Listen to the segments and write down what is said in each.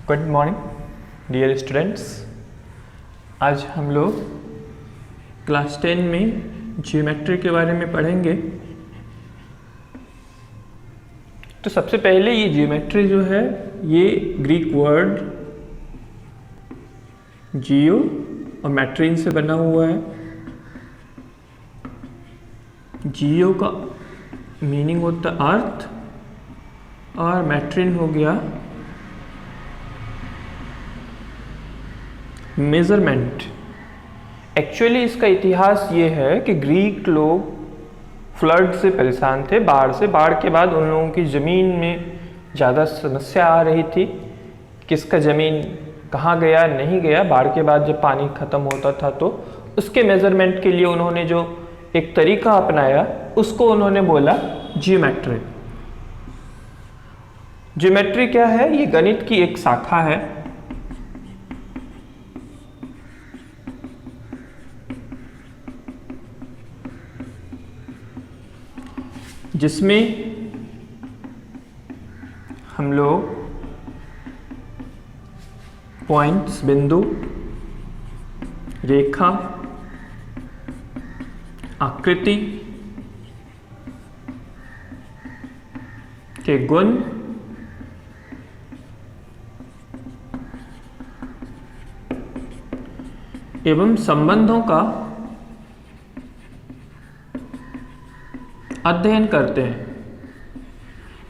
Good morning dear students. आज हम लोग क्लास 10 में ज्योमेट्री के बारे में पढ़ेंगे। तो सबसे पहले ये ज्योमेट्री जो है ये ग्रीक वर्ड जियो और मैट्रीन से बना हुआ है। जियो का मीनिंग होता है अर्थ और मैट्रीन हो गया मेजरमेंट। एक्चुअली इसका इतिहास ये है कि ग्रीक लोग फ्लड से परेशान थे, बाढ़ के बाद उन लोगों की ज़मीन में ज़्यादा समस्या आ रही थी। किसका ज़मीन कहाँ गया नहीं गया, बाढ़ के बाद जब पानी ख़त्म होता था तो उसके मेज़रमेंट के लिए उन्होंने जो एक तरीका अपनाया उसको उन्होंने बोला ज्योमेट्री। ज्योमेट्री क्या है? ये गणित की एक शाखा है जिसमें हम लोग पॉइंट्स, बिंदु, रेखा, आकृति के गुण, एवं संबंधों का अध्ययन करते हैं।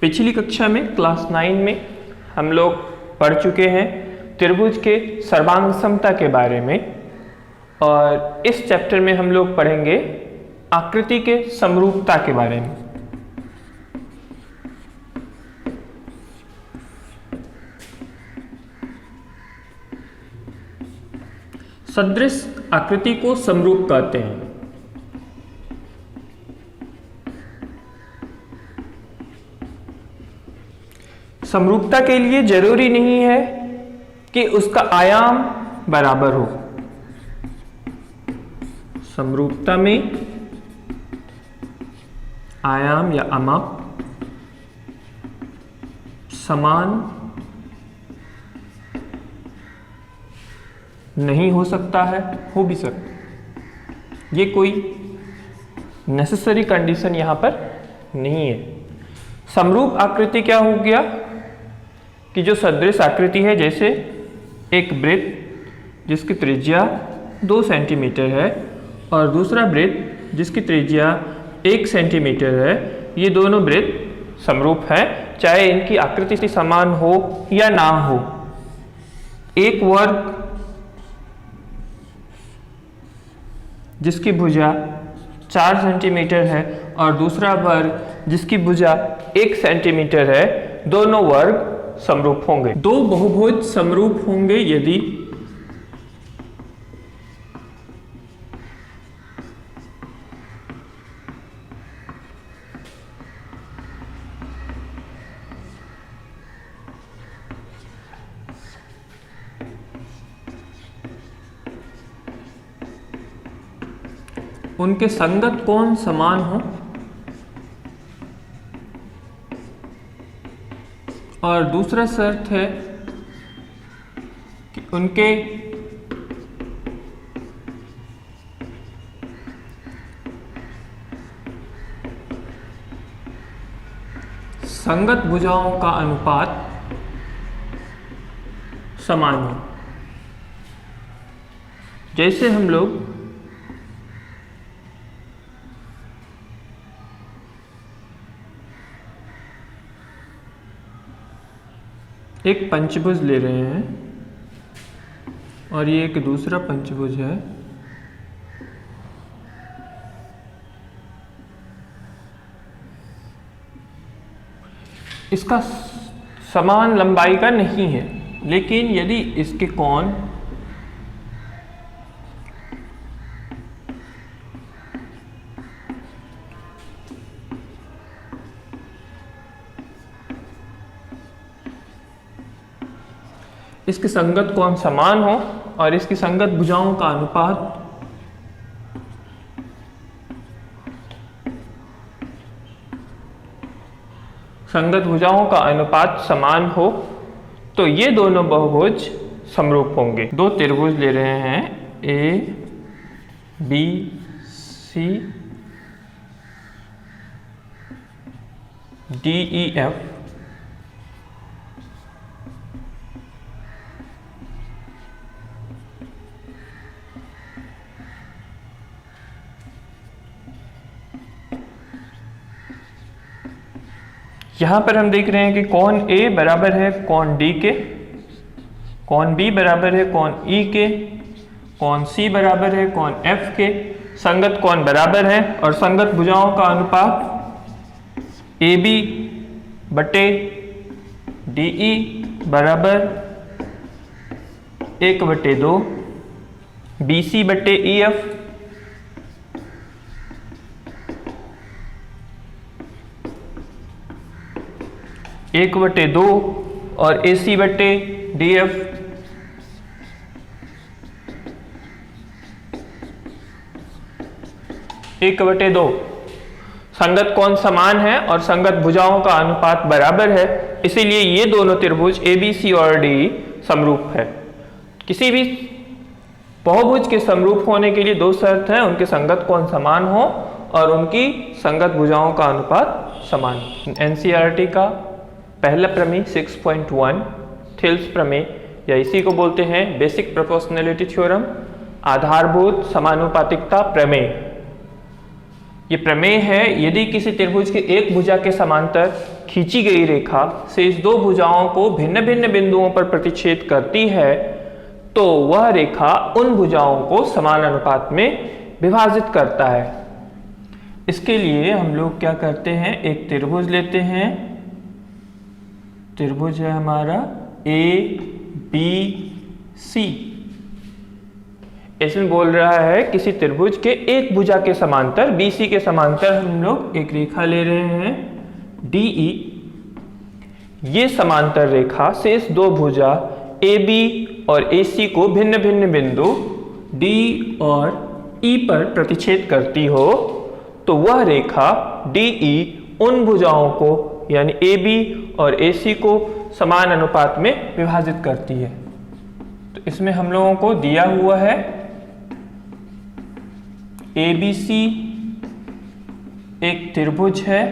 पिछली कक्षा में क्लास 9 में हम लोग पढ़ चुके हैं त्रिभुज के सर्वांग समता के बारे में, और इस चैप्टर में हम लोग पढ़ेंगे आकृति के समरूपता के बारे में। सदृश आकृति को समरूप कहते हैं। समरूपता के लिए जरूरी नहीं है कि उसका आयाम बराबर हो। समरूपता में आयाम या अमाप समान नहीं हो सकता है, हो भी सकता। ये कोई नेसेसरी कंडीशन यहां पर नहीं है। समरूप आकृति क्या हो गया कि जो सदृश आकृति है, जैसे एक वृत्त जिसकी त्रिज्या 2 सेंटीमीटर है और दूसरा वृत्त जिसकी त्रिज्या 1 सेंटीमीटर है, ये दोनों वृत्त समरूप हैं, चाहे इनकी आकृति समान हो या ना हो। एक वर्ग जिसकी भुजा 4 सेंटीमीटर है और दूसरा वर्ग जिसकी भुजा 1 सेंटीमीटर है, दोनों वर्ग समरूप होंगे। दो बहुभुज समरूप होंगे यदि उनके संगत कोण समान हो और दूसरा शर्त है कि उनके संगत भुजाओं का अनुपात समान हो। जैसे हम लोग एक पंचभुज ले रहे हैं और ये एक दूसरा पंचभुज है। इसका समान लंबाई का नहीं है, लेकिन यदि इसके कोण इसके संगत कोण समान हो और इसकी संगत भुजाओं का अनुपात संगत भुजाओं का अनुपात समान हो तो ये दोनों बहुभुज समरूप होंगे। दो त्रिभुज ले रहे हैं A B C D E F, यहां पर हम देख रहे हैं कि कौन ए बराबर है कौन डी के, कौन बी बराबर है कौन ई के, कौन सी बराबर है कौन एफ के, संगत कौन बराबर है और संगत भुजाओं का अनुपात ए बी बटे डी ई बराबर 1/2 बी सी बटे ई एफ, एक बटे 2 और ए सी बटे डी एफ, एक बटे 2। संगत कौन समान है और संगत भुजाओं का अनुपात बराबर है, इसीलिए ये दोनों त्रिभुज ए बी सी और डी समरूप है। किसी भी बहुभुज के समरूप होने के लिए दो शर्त है, उनके संगत कौन समान हो और उनकी संगत भुजाओं का अनुपात समान। एनसीईआरटी का पहला प्रमेय 6.1 थिल्स प्रमेय या इसी को बोलते हैं बेसिक प्रोपोर्शनैलिटी थ्योरम, आधारभूत समानुपातिकता प्रमेय। ये प्रमेय है यदि किसी त्रिभुज के एक भुजा के समांतर खींची गई रेखा से इस दो भुजाओं को भिन्न भिन्न बिंदुओं पर प्रतिच्छेद करती है तो वह रेखा उन भुजाओं को समान अनुपात में विभाजित करता है। इसके लिए हम लोग क्या करते हैं, एक त्रिभुज लेते हैं, त्रिभुज है हमारा ए बी सी। इसमें बोल रहा है किसी त्रिभुज के एक भुजा के समांतर बी सी के समांतर हम लोग एक रेखा ले रहे हैं डी ई। ये समांतर रेखा से इस दो भुजा ए बी और ए सी को भिन्न भिन्न बिंदु डी और ई पर प्रतिच्छेद करती हो तो वह रेखा डी ई उन भुजाओं को यानी ए बी और ए सी को समान अनुपात में विभाजित करती है। तो इसमें हम लोगों को दिया हुआ है ए बी सी एक त्रिभुज है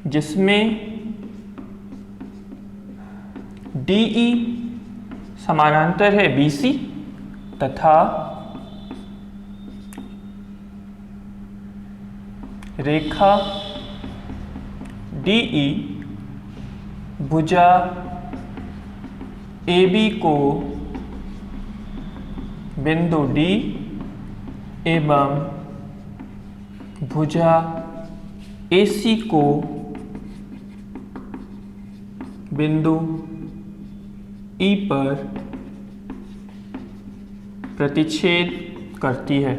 जिसमें डी ई समानांतर है बी सी तथा रेखा डी ई भुजा ए बी को बिंदु डी एवं भुजा ए सी को बिंदु ई पर प्रतिच्छेद करती है।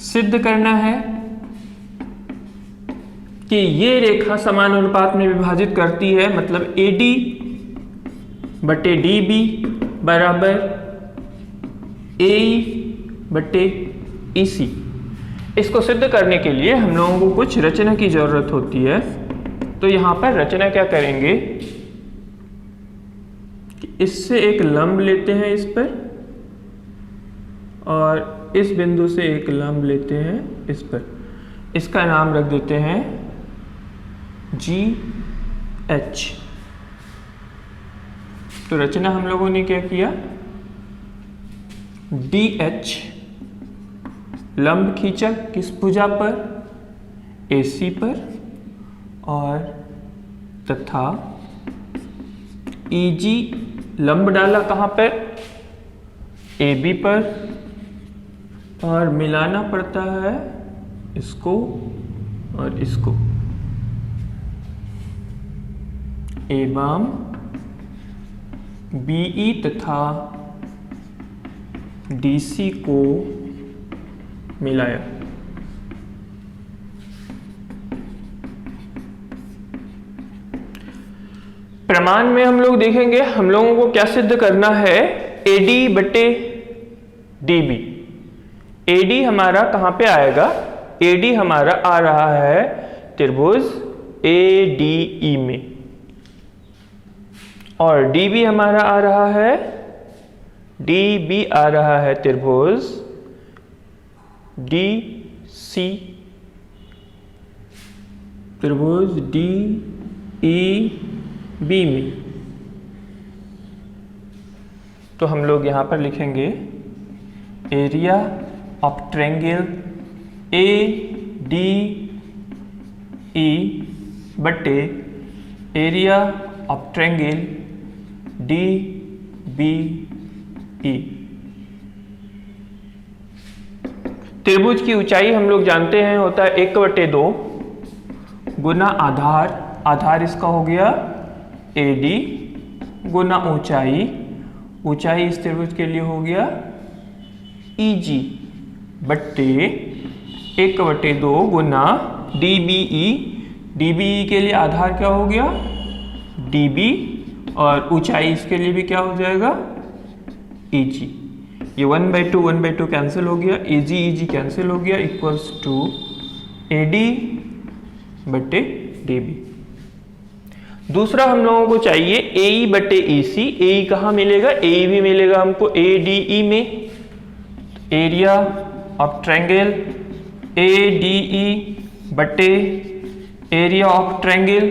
सिद्ध करना है कि ये रेखा समान अनुपात में विभाजित करती है, मतलब ए डी बटे डी बी बराबर ए बटे ई सी। इसको सिद्ध करने के लिए हम लोगों को कुछ रचना की जरूरत होती है। तो यहां पर रचना क्या करेंगे कि इससे एक लंब लेते हैं इस पर और इस बिंदु से एक लंब लेते हैं इस पर, इसका नाम रख देते हैं जी एच। तो रचना हम लोगों ने क्या किया, डी एच लंब खींचा किस भुजा पर, ए सी पर, और तथा ई जी लंब डाला कहाँ पर, ए बी पर, और मिलाना पड़ता है इसको और इसको एवं बीई तथा डीसी को मिलाया। प्रमाण में हम लोग देखेंगे हम लोगों को क्या सिद्ध करना है, AD बटे DB। AD हमारा कहां पे आएगा, AD हमारा आ रहा है त्रिभुज ADE में, और DB हमारा आ रहा है, DB आ रहा है त्रिभुज DC, त्रिभुज DEB में। तो हम लोग यहां पर लिखेंगे एरिया ऑफ ट्रायंगल ADE बटे एरिया ऑफ ट्रायंगल DBE। त्रिभुज की ऊंचाई हम लोग जानते हैं होता है 1/2 गुना आधार, आधार इसका हो गया AD गुना ऊंचाई, ऊंचाई इस त्रिभुज के लिए हो गया EG बट्टे 1/2 गुना DBE, DBE के लिए आधार क्या हो गया DB, और ऊंचाई इसके लिए भी क्या हो जाएगा EG। ये 1/2 कैंसिल हो गया, EG कैंसिल हो गया, इक्वल्स टू AD बट्टे DB। दूसरा हम लोगों को चाहिए AE बट्टे EC। AE कहाँ मिलेगा, AE भी मिलेगा हमको ADE में। एरिया ऑफ ट्रायंगल ADE बट्टे एरिया ऑफ ट्रायंगल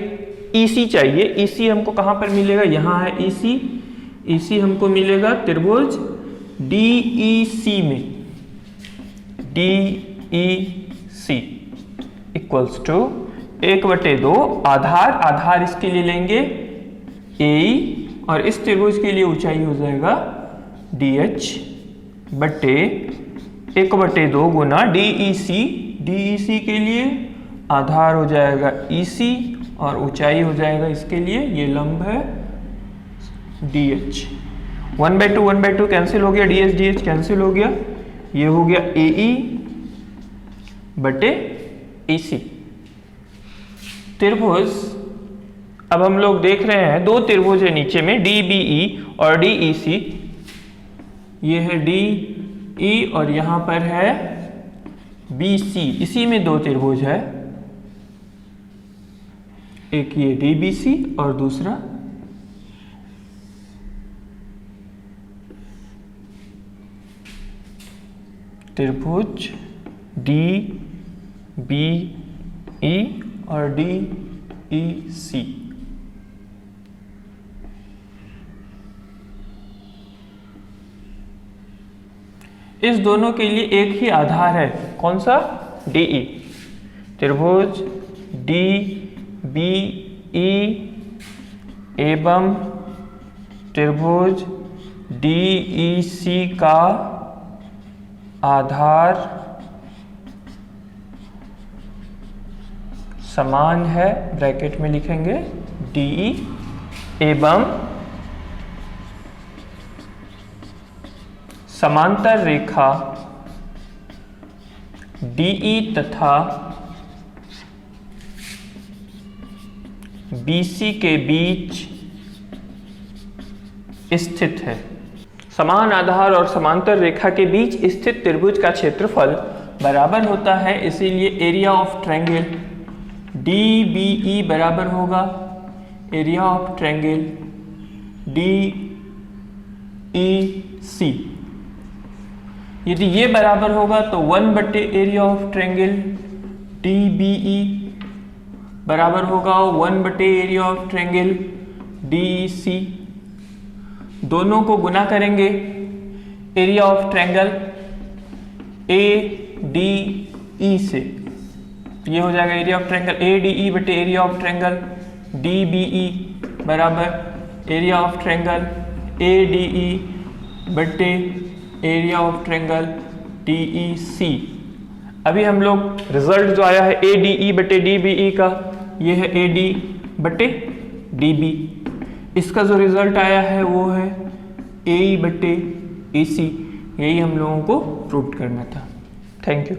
EC चाहिए। EC हमको कहाँ पर मिलेगा, यहाँ है EC हमको मिलेगा त्रिभुज DEC में, DEC इक्वल्स टू 1/2 आधार, आधार इसके लिए लेंगे AE, और इस त्रिभुज के लिए ऊंचाई हो जाएगा DH बट्टे 1/2 गुना DEC, DEC के लिए आधार हो जाएगा EC, और ऊंचाई हो जाएगा इसके लिए, ये लंब है DH। 1/2 कैंसिल हो गया, DH कैंसिल हो गया, ये हो गया AE बटे EC। त्रिभुज अब हम लोग देख रहे हैं, दो त्रिभुज है नीचे में DBE और DEC। ये है DE और यहां पर है BC, इसी में दो त्रिभुज है, एक ये DBC और दूसरा त्रिभुज DBE और DEC। इस दोनों के लिए एक ही आधार है, कौन सा DE। त्रिभुज DBE एवं त्रिभुज DEC का आधार समान है, ब्रैकेट में लिखेंगे DE, एवं समांतर रेखा DE तथा BC के बीच स्थित है। समान आधार और समांतर रेखा के बीच स्थित त्रिभुज का क्षेत्रफल बराबर होता है, इसीलिए एरिया ऑफ ट्रायंगल DBE बराबर होगा एरिया ऑफ ट्रायंगल DEC। यदि ये बराबर होगा तो 1 एरिया ऑफ ट्रायंगल DBE बराबर होगा 1 एरिया ऑफ ट्रायंगल DEC। दोनों को गुना करेंगे एरिया ऑफ ट्रायंगल ADE से, ये हो जाएगा एरिया ऑफ ट्रायंगल ADE बटे एरिया ऑफ ट्रायंगल DBE बराबर एरिया ऑफ ट्रायंगल ADE बटे एरिया ऑफ ट्रायंगल DEC। अभी हम लोग रिजल्ट जो आया है ADE बटे DBE का, ये है AD बटे DB। इसका जो रिजल्ट आया है वो है AE बटे AC। यही हम लोगों को प्रूव करना था। Thank you.